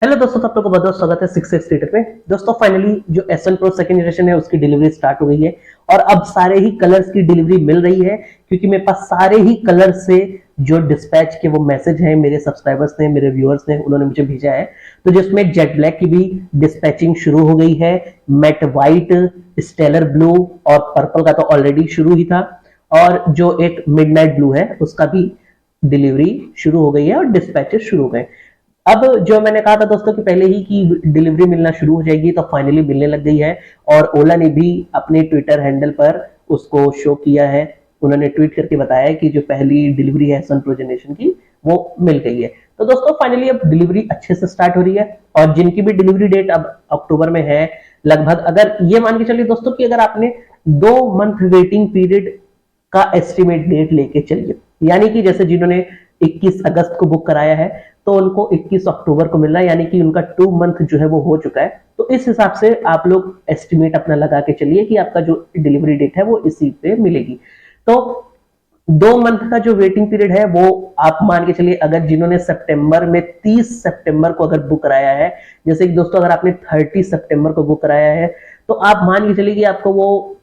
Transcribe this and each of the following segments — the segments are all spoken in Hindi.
हेलो दोस्तों, तो आप लोगों को बहुत बहुत स्वागत है 6x थिएटर पे। दोस्तों फाइनली जो S1 Pro सेकंड जनरेशन है उसकी डिलीवरी स्टार्ट हो गई है और अब सारे ही कलर्स की डिलीवरी मिल रही है क्योंकि मेरे पास सारे ही कलर से जो डिस्पैच के वो मैसेज हैं मेरे सब्सक्राइबर्स ने, मेरे व्यूअर्स ने, उन्होंने मुझे भेजा है। तो जिसमें जेट ब्लैक की भी डिस्पैचिंग शुरू हो गई है, मैट व्हाइट, स्टेलर ब्लू और पर्पल का तो ऑलरेडी शुरू ही था, और जो एक मिडनाइट ब्लू है उसका भी डिलीवरी शुरू हो गई है और डिस्पैचेस शुरू हो गए। अब जो मैंने कहा था दोस्तों कि पहले ही की डिलीवरी मिलना शुरू हो जाएगी, तो फाइनली मिलने लग गई है। और ओला ने भी अपने ट्विटर हैंडल पर उसको शो किया है। उन्होंने ट्वीट करके बताया कि जो पहली डिलीवरी है S1 Pro जनरेशन की वो मिल गई है। तो दोस्तों फाइनली अब डिलीवरी अच्छे से स्टार्ट हो रही है और जिनकी भी डिलीवरी डेट अब अक्टूबर में है लगभग, अगर ये मान के चलिए दोस्तों कि अगर आपने 2 मंथ वेटिंग पीरियड का एस्टिमेट डेट लेके चलिए, यानी कि जैसे जिन्होंने 21 अगस्त को बुक कराया है तो उनको 21 अक्टूबर को मिल रहा है, यानी कि उनका 2 मंथ जो है वो हो चुका है। तो इस हिसाब से आप लोग एस्टिमेट अपना लगा के चलिए कि आपका जो डिलीवरी डेट है वो इसी पे मिलेगी। तो 2 मंथ का जो वेटिंग पीरियड है वो आप मान के चलिए, अगर जिन्होंने सितंबर में 30 सितंबर को अगर बुक कराया है, जैसे कि दोस्तों अगर आपने 30 सितंबर को बुक कराया है तो आप मान के चलिए कि आपको वो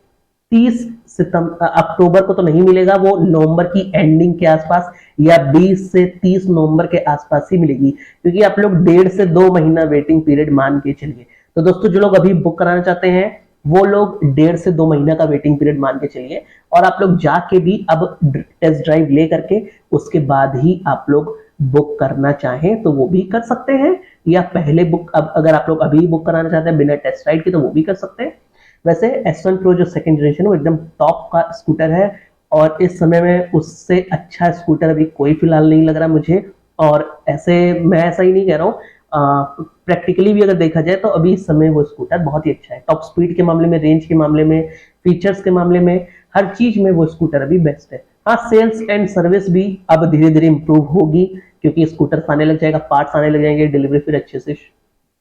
30 सितंबर अक्टूबर को तो नहीं मिलेगा, वो नवंबर की एंडिंग के आसपास या 20 से 30 नवंबर के आसपास ही मिलेगी, क्योंकि आप लोग 1.5 से 2 महीना वेटिंग पीरियड मान के चलिए। तो दोस्तों जो लोग अभी बुक कराना चाहते हैं वो लोग 1.5 से 2 महीना का वेटिंग पीरियड मान के चलिए, और आप लोग जाके भी अब टेस्ट ड्राइव ले करके उसके बाद ही आप लोग बुक करना चाहें तो वो भी कर सकते हैं, या पहले बुक, अब अगर आप लोग अभी बुक कराना चाहते हैं बिना टेस्ट राइड के तो वो भी कर सकते हैं। वैसे S1 Pro जो सेकंड जनरेशन है वो एकदम टॉप का स्कूटर है और इस समय में उससे अच्छा स्कूटर अभी कोई फिलहाल नहीं लग रहा मुझे। और ऐसे मैं ऐसा ही नहीं कह रहा हूँ, प्रैक्टिकली भी अगर देखा जाए तो अभी इस समय वो स्कूटर बहुत ही अच्छा है। टॉप स्पीड के मामले में, रेंज के मामले में, फीचर्स के मामले में, हर चीज में वो स्कूटर अभी बेस्ट है। हाँ, सेल्स एंड सर्विस भी अब धीरे धीरे इंप्रूव होगी क्योंकि स्कूटर आने लग जाएगा, पार्ट्स आने लग जाएंगे, डिलीवरी फिर अच्छे से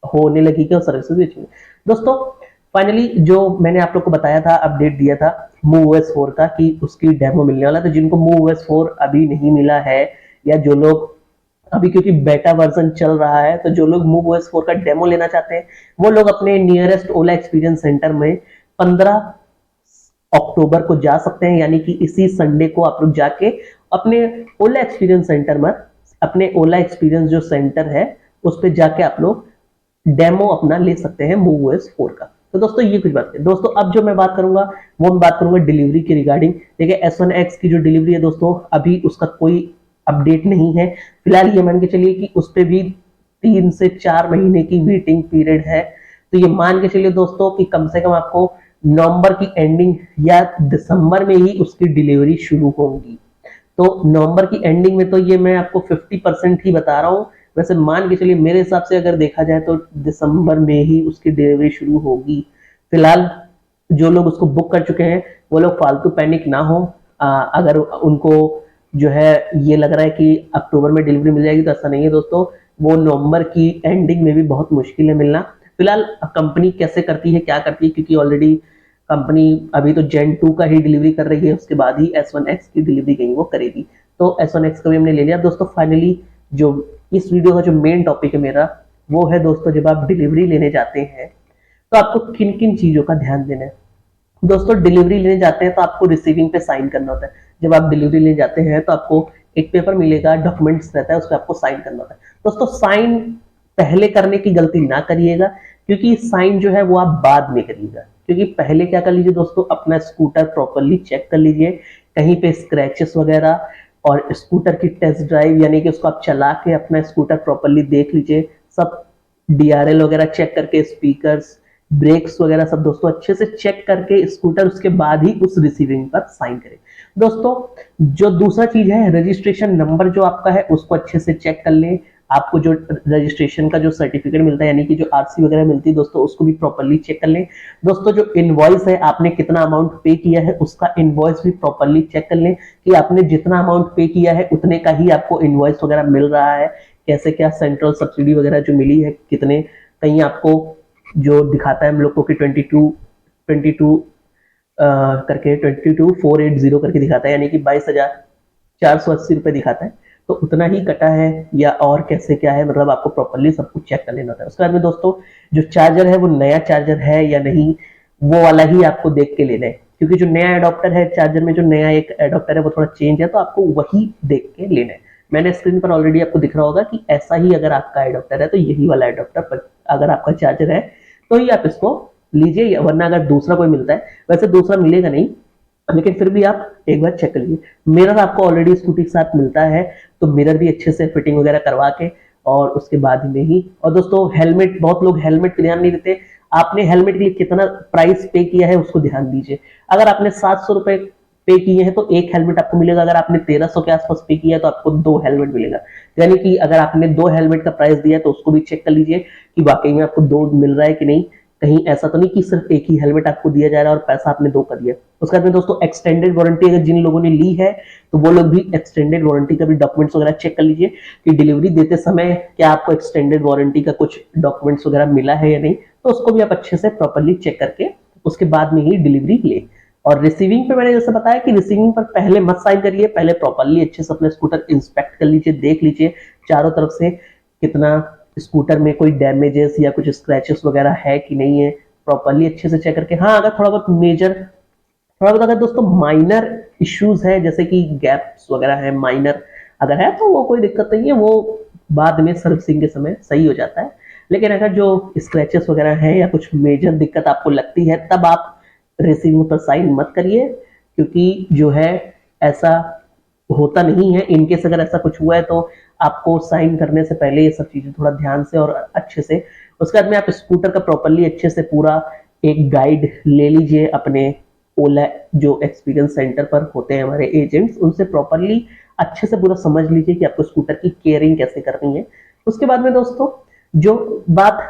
होने लगेगी और सर्विस भी अच्छी। दोस्तों फाइनली जो मैंने आप लोग को बताया था, अपडेट दिया था MoveOS 4 का कि उसकी डेमो मिलने वाला है, तो जिनको MoveOS 4 अभी नहीं मिला है, या जो लोग अभी, क्योंकि बेटा वर्जन चल रहा है, तो जो लोग MoveOS 4 का डेमो लेना चाहते हैं वो लोग अपने नियरेस्ट ओला एक्सपीरियंस सेंटर में 15 अक्टूबर को जा सकते हैं, यानी कि इसी संडे को आप लोग जाके अपने ओला एक्सपीरियंस सेंटर में, अपने ओला एक्सपीरियंस जो सेंटर है उस पर जाके आप लोग डेमो अपना ले सकते हैं MoveOS 4 का। तो दोस्तों ये कुछ बात है। दोस्तों अब जो मैं बात करूंगा वो मैं बात करूंगा डिलीवरी के रिगार्डिंग। देखिए S1X की जो डिलीवरी है दोस्तों, अभी उसका कोई अपडेट नहीं है फिलहाल। ये मान के चलिए कि उस पर भी 3 से 4 महीने की वेटिंग पीरियड है। तो ये मान के चलिए दोस्तों कि कम से कम आपको नवंबर की एंडिंग या दिसंबर में ही उसकी डिलीवरी शुरू होगी। तो नवंबर की एंडिंग में तो ये मैं आपको 50% ही बता रहा हूँ। वैसे मान के चलिए मेरे हिसाब से अगर देखा जाए तो दिसंबर में ही उसकी डिलीवरी शुरू होगी। फिलहाल जो लोग उसको बुक कर चुके हैं वो लोग फालतू पैनिक ना हो। अगर उनको जो है ये लग रहा है कि अक्टूबर में डिलीवरी मिल जाएगी, तो ऐसा नहीं है दोस्तों। वो नवंबर की एंडिंग में भी बहुत मुश्किल है मिलना। फिलहाल कंपनी कैसे करती है, क्या करती है, क्योंकि ऑलरेडी कंपनी अभी तो Gen 2 का ही डिलीवरी कर रही है, उसके बाद ही S1X की डिलीवरी कहीं वो करेगी। तो S1X का भी हमने ले लिया दोस्तों। फाइनली जो इस वीडियो का जो मेन टॉपिक है मेरा वो है दोस्तों, जब आप डिलीवरी लेने जाते हैं तो आपको किन किन चीजों का ध्यान देना है। दोस्तों डिलीवरी लेने जाते हैं तो आपको रिसीविंग पे साइन करना होता है। जब आप डिलीवरी लेने जाते हैं तो आपको एक पेपर मिलेगा, डॉक्यूमेंट्स रहता है, उस पर आपको साइन करना होता है। दोस्तों साइन पहले करने की गलती ना करिएगा, क्योंकि साइन जो है वो आप बाद में करिएगा। क्योंकि पहले क्या कर लीजिए दोस्तों, अपना स्कूटर प्रॉपरली चेक कर लीजिए, कहीं पे स्क्रैचेस वगैरह, और स्कूटर की टेस्ट ड्राइव, यानी कि उसको आप चला के अपना स्कूटर प्रॉपरली देख लीजिए, सब DRL वगैरह चेक करके, स्पीकर्स, ब्रेक्स वगैरह सब दोस्तों अच्छे से चेक करके स्कूटर, उसके बाद ही उस रिसीविंग पर साइन करें। दोस्तों जो दूसरा चीज है, रजिस्ट्रेशन नंबर जो आपका है उसको अच्छे से चेक कर लें। आपको जो रजिस्ट्रेशन का जो सर्टिफिकेट मिलता है, यानी कि जो RC वगैरह मिलती है दोस्तों, उसको भी प्रॉपरली चेक कर लें। दोस्तों जो इनवॉइस है, आपने कितना अमाउंट पे किया है उसका इनवॉइस भी प्रॉपरली चेक कर लें कि आपने जितना अमाउंट पे किया है उतने का ही आपको इनवॉइस वगैरह मिल रहा है। कैसे क्या सेंट्रल सब्सिडी वगैरह जो मिली है, कितने, कहीं आपको जो दिखाता है हम लोग को कि 22 करके 22480 करके दिखाता है, यानी कि 22,480 रुपए दिखाता है। तो उतना ही कटा है या और कैसे क्या है, मतलब आपको प्रॉपर्ली सब कुछ चेक कर लेना होता है। उसके बाद में दोस्तों जो चार्जर है वो नया चार्जर है या नहीं, वो वाला ही आपको देख के लेना है, क्योंकि जो नया एडॉप्टर है चार्जर में, जो नया एक एडॉप्टर है वो थोड़ा चेंज है, तो आपको वही देख के लेना है। मैंने स्क्रीन पर ऑलरेडी आपको दिख रहा होगा कि ऐसा ही अगर आपका एडॉप्टर है तो यही वाला एडॉप्टर पर अगर आपका चार्जर है तो ही आप इसको लीजिए, वरना अगर दूसरा कोई मिलता है, वैसे दूसरा मिलेगा नहीं, लेकिन फिर भी आप एक बार चेक कर लीजिए। मिरर आपको ऑलरेडी स्कूटी के साथ मिलता है, तो मिरर भी अच्छे से फिटिंग वगैरह करवा के और उसके बाद में ही। और दोस्तों हेलमेट, बहुत लोग हेलमेट पे ध्यान नहीं देते, आपने हेलमेट के लिए कितना प्राइस पे किया है उसको ध्यान दीजिए। अगर आपने 700 रुपए पे किए हैं तो एक हेलमेट आपको मिलेगा, अगर आपने 1300 के आसपास पे किया है तो आपको 2 हेलमेट मिलेगा। यानी कि अगर आपने 2 हेलमेट का प्राइस दिया है तो उसको भी चेक कर लीजिए कि वाकई में आपको 2 मिल रहा है कि नहीं, कहीं ऐसा तो नहीं कि सिर्फ एक ही हेलमेट आपको दिया जा रहा है और पैसा आपने 2 का दिया। उसके बाद में दोस्तों एक्सटेंडेड वारंटी अगर जिन लोगों ने ली है तो वो लोग भी एक्सटेंडेड वारंटी का भी डॉक्यूमेंट्स वगैरह चेक कर लीजिए कि डिलीवरी देते समय क्या आपको एक्सटेंडेड वारंटी का कुछ डॉक्यूमेंट्स वगैरह मिला है या नहीं, तो उसको भी आप अच्छे से प्रॉपर्ली चेक करके उसके बाद में ही डिलीवरी ले। और रिसीविंग पे मैंने जैसे बताया कि रिसीविंग पर पहले मत साइन करिए, पहले प्रॉपर्ली अच्छे से अपने स्कूटर इंस्पेक्ट कर लीजिए, देख लीजिए चारों तरफ से कितना स्कूटर में कोई डैमेजेस या कुछ स्क्रैचेस वगैरह है कि नहीं है, प्रॉपर्ली अच्छे से चेक करके। हाँ अगर थोड़ा बहुत मेजर, थोड़ा बहुत अगर दोस्तों माइनर इश्यूज है जैसे कि गैप्स वगैरह है माइनर अगर है तो वो कोई दिक्कत नहीं है, वो बाद में सर्विसिंग के समय सही हो जाता है। लेकिन अगर जो स्क्रैचेस वगैरह है या कुछ मेजर दिक्कत आपको लगती है तब आप रिसीविंग पर साइन मत करिए, क्योंकि जो है ऐसा होता नहीं है। इनकेस अगर ऐसा कुछ हुआ है तो आपको साइन करने से पहले ये सब चीजें थोड़ा ध्यान से और अच्छे से, उसके बाद में आप स्कूटर का प्रॉपर्ली अच्छे से पूरा एक गाइड ले लीजिए अपने ओला जो एक्सपीरियंस सेंटर पर होते हैं हमारे एजेंट्स, उनसे प्रॉपर्ली अच्छे से पूरा समझ लीजिए कि आपको स्कूटर की केयरिंग कैसे करनी है। उसके बाद में दोस्तों जो बात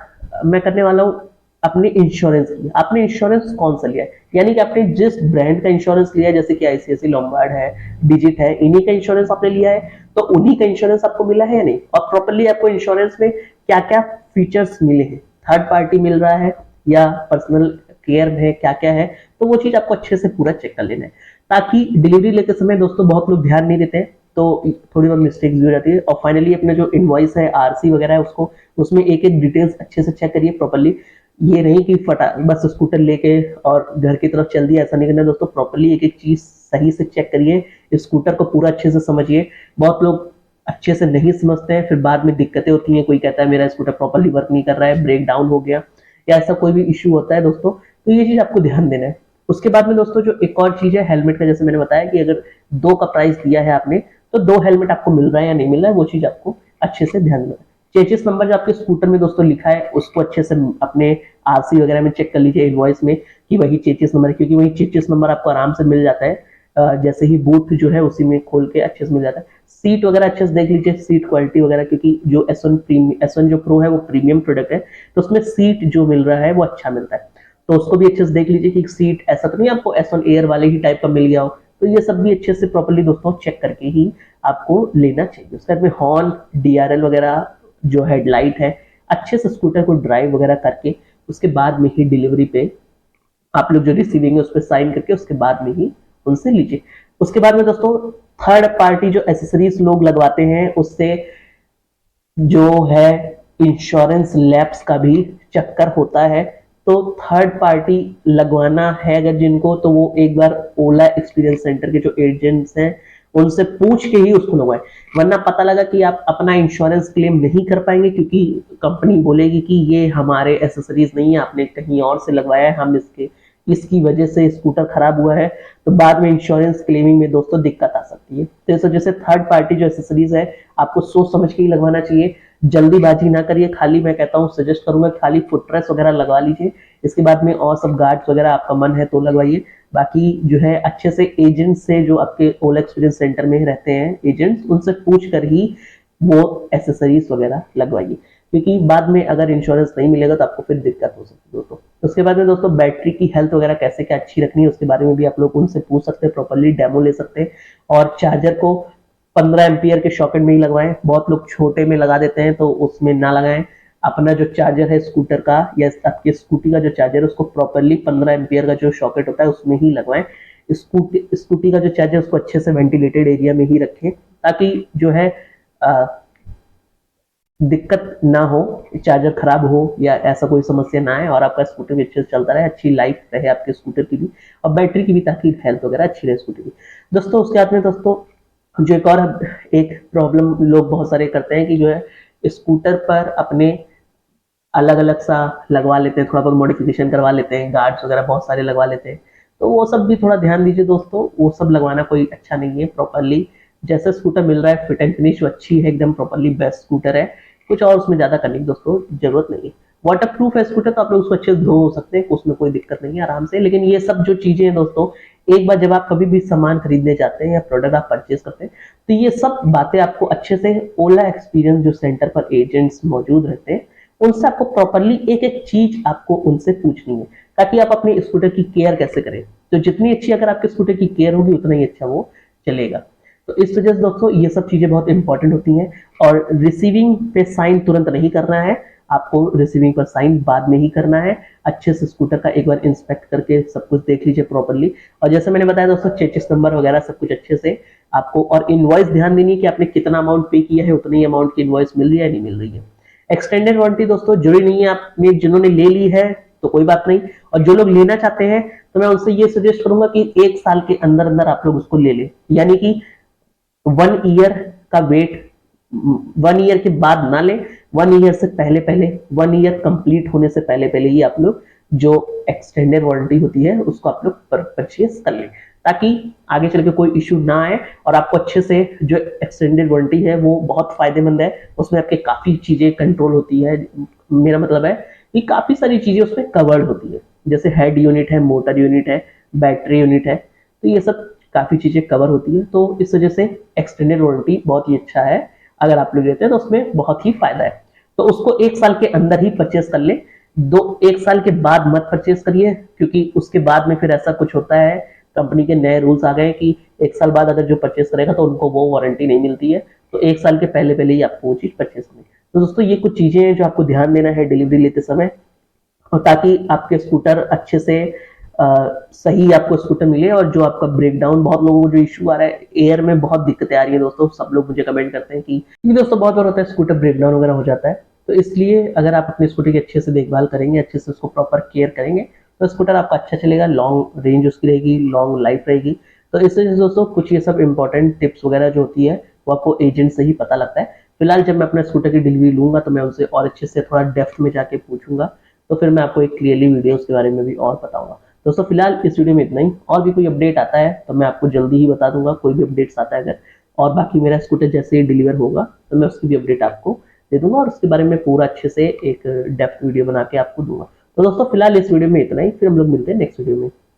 मैं करने वाला हूँ अपने इंश्योरेंस की, आपने इंश्योरेंस कौन सा लिया है, यानी कि आपने जिस ब्रांड का इंश्योरेंस लिया है जैसे कि आईसीआईसी लोम्बार्ड है, डिजिट है, इन्हीं का इंश्योरेंस आपने लिया है तो उन्हीं का इंश्योरेंस आपको मिला है या नहीं, और प्रॉपर्ली आपको इंश्योरेंस में क्या क्या फीचर्स मिले हैं, थर्ड पार्टी मिल रहा है या पर्सनल केयर है, क्या क्या है, तो वो चीज आपको अच्छे से पूरा चेक कर लेना है, ताकि डिलीवरी लेते समय दोस्तों बहुत लोग ध्यान नहीं देते हैं तो थोड़ी बहुत मिस्टेक्स भी हो जाती है। और फाइनली अपने जो इनवॉइस है आरसी वगैरह है उसको, उसमें एक एक डिटेल्स अच्छे से चेक करिए प्रॉपर्ली। ये नहीं कि फटा बस स्कूटर लेके और घर की तरफ चल दिया, ऐसा नहीं करना दोस्तों, प्रॉपर्ली एक एक चीज सही से चेक करिए, स्कूटर को पूरा अच्छे से समझिए। बहुत लोग अच्छे से नहीं समझते हैं, फिर बाद में दिक्कतें होती हैं, कोई कहता है मेरा स्कूटर प्रॉपर्ली वर्क नहीं कर रहा है, ब्रेक डाउन हो गया या ऐसा कोई भी इश्यू होता है दोस्तों, तो ये चीज आपको ध्यान देना है। उसके बाद में दोस्तों जो एक और चीज है हेलमेट का, जैसे मैंने बताया कि अगर 2 का प्राइस दिया है आपने तो 2 हेलमेट आपको मिल रहा है या नहीं मिल रहा है, वो चीज आपको अच्छे से ध्यान देना है। चेचिस नंबर जो आपके स्कूटर में दोस्तों लिखा है उसको अच्छे से अपने आरसी वगैरह में चेक कर लीजिए, इनवॉइस में कि वही चेचिस नंबर है, क्योंकि वही चेचिस नंबर आपको आराम से मिल जाता है, जैसे ही बूथ जो है उसी में खोल के अच्छे से मिल जाता है। सीट वगैरह अच्छे से देख लीजिए, सीट क्वालिटी वगैरह, क्योंकि जो S1 जो प्रो है वो प्रीमियम प्रोडक्ट है तो उसमें सीट जो मिल रहा है वो अच्छा मिलता है, तो उसको भी अच्छे से देख लीजिए कि सीट ऐसा तो नहीं आपको S1 एयर वाले ही टाइप का मिल गया हो, तो ये सब भी अच्छे से प्रॉपर्ली दोस्तों चेक करके ही आपको लेना चाहिए। उसके बाद में हॉर्न, DRL वगैरह, जो हेडलाइट है, अच्छे से स्कूटर को ड्राइव वगैरह करके उसके बाद में ही डिलीवरी पे आप लोग जो रिसीविंग है उस पर साइन करके उसके बाद में ही उनसे लीजिए। उसके बाद में दोस्तों थर्ड पार्टी जो एसेसरीज लोग लगवाते हैं उससे जो है इंश्योरेंस लैप्स का भी चक्कर होता है, तो थर्ड पार्टी लगवाना है अगर जिनको, तो वो एक बार ओला एक्सपीरियंस सेंटर के जो एजेंट्स हैं उनसे पूछ के ही उसको लगवाएं, वरना पता लगा कि आप अपना इंश्योरेंस क्लेम नहीं कर पाएंगे क्योंकि कंपनी बोलेगी कि ये हमारे एसेसरीज नहीं है, आपने कहीं और से लगवाया है, हम इसकी वजह से स्कूटर खराब हुआ है, तो बाद में इंश्योरेंस क्लेमिंग में दोस्तों दिक्कत आ सकती है। तो इस वजह से थर्ड पार्टी जो एसेसरीज है आपको सोच समझ के ही लगवाना चाहिए, जल्दीबाजी ना करिए। खाली मैं कहता हूँ, सजेस्ट करूंगा खाली फुटरेस वगैरह लगवा लीजिए, इसके बाद में और सब गार्ड्स वगैरह आपका मन है तो लगवाइए, बाकी जो है अच्छे से एजेंट से, जो आपके ओला एक्सपीरियंस सेंटर में रहते हैं एजेंट्स, उनसे पूछ कर ही वो एसेसरीज वगैरह लगवाइए, क्योंकि बाद में अगर इंश्योरेंस नहीं मिलेगा तो आपको फिर दिक्कत हो सकती है दोस्तों। उसके बाद में दोस्तों बैटरी की हेल्थ वगैरह कैसे क्या अच्छी रखनी है उसके बारे में भी आप लोग उनसे पूछ सकते हैं, प्रॉपर्ली डेमो ले सकते हैं। और चार्जर को 15 एम्पियर के सॉकेट में ही लगवाएं, बहुत लोग छोटे में लगा देते हैं तो उसमें ना लगाएं। अपना जो चार्जर है स्कूटर का या आपकी स्कूटी का जो चार्जर है उसको प्रॉपर्ली 15 एम्पियर का जो सॉकेट होता है उसमें ही लगवाएं, स्कूटी का जो चार्जर उसको अच्छे से वेंटिलेटेड एरिया में ही रखें, ताकि जो है दिक्कत ना हो, चार्जर खराब हो या ऐसा कोई समस्या ना आए और आपका स्कूटर भी अच्छे से चलता रहे, अच्छी लाइफ रहे आपके स्कूटर की भी और बैटरी की भी, ताकि हेल्थ वगैरह अच्छी रहे स्कूटर की। दोस्तों उसके बाद में दोस्तों जो एक प्रॉब्लम लोग बहुत सारे करते हैं कि जो है स्कूटर पर अपने अलग अलग सा लगवा लेते हैं, थोड़ा बहुत मॉडिफिकेशन करवा लेते हैं, गार्ड्स वगैरह बहुत सारे लगवा लेते हैं। तो वो सब भी थोड़ा ध्यान दीजिए दोस्तों, वो सब लगवाना कोई अच्छा नहीं है। प्रॉपरली जैसे स्कूटर मिल रहा है, फिट एंड फिनिश अच्छी है, एकदम प्रॉपरली बेस्ट स्कूटर है, कुछ और उसमें ज्यादा करने की दोस्तों जरूरत नहीं है। वाटर प्रूफ है स्कूटर, तो आप लोग उसको अच्छे से धो सकते हैं, उसमें कोई दिक्कत नहीं है आराम से। लेकिन ये सब जो चीजें हैं दोस्तों, एक बार जब आप कभी भी सामान खरीदने जाते हैं या प्रोडक्ट आप परचेज करते हैं, तो ये सब बातें आपको अच्छे से ओला एक्सपीरियंस जो सेंटर पर एजेंट्स मौजूद रहते हैं उनसे आपको प्रॉपरली एक एक चीज आपको उनसे पूछनी है, ताकि आप अपने स्कूटर की केयर कैसे करें। तो जितनी अच्छी अगर आपके स्कूटर की केयर होगी उतना ही अच्छा वो चलेगा। तो इस वजह से दोस्तों ये सब चीजें बहुत इंपॉर्टेंट होती हैं। और रिसीविंग पे साइन तुरंत नहीं करना है, आपको रिसीविंग पर साइन बाद में ही करना है। अच्छे से स्कूटर का एक बार इंस्पेक्ट करके सब कुछ देख लीजिए प्रॉपरली। और जैसे मैंने बताया दोस्तों, चेचिस नंबर वगैरह सब कुछ अच्छे से आपको, और इनवॉइस ध्यान देनी है कि आपने कितना अमाउंट पे किया है, उतनी अमाउंट की इनवॉइस मिल रही है या नहीं मिल रही है। एक्सटेंडेड वारंटी दोस्तों जरूरी नहीं है, आपने जिन्होंने ले ली है तो कोई बात नहीं, और जो लोग लेना चाहते हैं तो मैं उनसे ये सजेस्ट करूंगा कि 1 साल के अंदर अंदर आप लोग उसको ले लें, यानी कि 1 ईयर का वेट 1 ईयर के बाद ना ले, 1 ईयर से पहले पहले, 1 ईयर कंप्लीट होने से पहले पहले ही आप लोग जो एक्सटेंडेड वारंटी होती है उसको आप लोग परचेस कर लें, ताकि आगे चल के कोई इश्यू ना आए और आपको अच्छे से जो एक्सटेंडेड वारंटी है वो बहुत फायदेमंद है। उसमें आपके काफी चीजें कंट्रोल होती है, मेरा मतलब है कि काफी सारी चीजें उसमें कवर्ड होती है, जैसे हेड यूनिट है, मोटर यूनिट है, बैटरी यूनिट है, तो ये सब काफी चीजें कवर होती है। तो इस वजह से एक्सटेंडेड वारंटी बहुत ही अच्छा है, अगर आप लोग लेते हैं तो उसमें बहुत ही फायदा है। तो उसको 1 साल के अंदर ही परचेस कर ले, 1 साल के बाद मत परचेस करिए, क्योंकि उसके बाद में फिर ऐसा कुछ होता है, कंपनी के नए रूल्स आ गए कि 1 साल बाद अगर जो परचेस करेगा तो उनको वो वारंटी नहीं मिलती है। तो 1 साल के पहले पहले ही आपको वो चीज परचेस करनी है। तो दोस्तों ये कुछ चीजें हैं जो आपको ध्यान देना है डिलीवरी लेते समय, और ताकि आपके स्कूटर अच्छे से सही आपको स्कूटर मिले। और जो आपका ब्रेकडाउन, बहुत लोगों को जो इशू आ रहा है, एयर में बहुत दिक्कतें आ रही है दोस्तों, सब लोग मुझे कमेंट करते हैं कि दोस्तों बहुत बार होता है स्कूटर ब्रेकडाउन वगैरह हो जाता है। तो इसलिए अगर आप अपने स्कूटर की अच्छे से देखभाल करेंगे, अच्छे से उसको प्रॉपर केयर करेंगे, तो स्कूटर आपका अच्छा चलेगा, लॉन्ग रेंज उसकी रहेगी, लॉन्ग लाइफ रहेगी। तो इस वजह से दोस्तों कुछ ये सब इंपॉर्टेंट टिप्स वगैरह जो होती है वो आपको एजेंट से ही पता लगता है। फिलहाल जब मैं अपने स्कूटर की डिलीवरी लूंगा तो मैं उनसे और अच्छे से थोड़ा डेप्थ में जाके पूछूंगा, तो फिर मैं आपको एक क्लियरली वीडियो उसके बारे में भी और बताऊंगा। दोस्तों फिलहाल इस वीडियो में इतना ही, और भी कोई अपडेट आता है तो मैं आपको जल्दी ही बता दूंगा, कोई भी अपडेट्स आता है अगर, और बाकी मेरा स्कूटर जैसे ही डिलीवर होगा तो मैं उसकी भी अपडेट आपको दे दूंगा और उसके बारे में पूरा अच्छे से एक डेप्थ वीडियो बना के आपको दूंगा। तो दोस्तों फिलहाल इस वीडियो में इतना ही, फिर हम लोग मिलते हैं नेक्स्ट वीडियो में।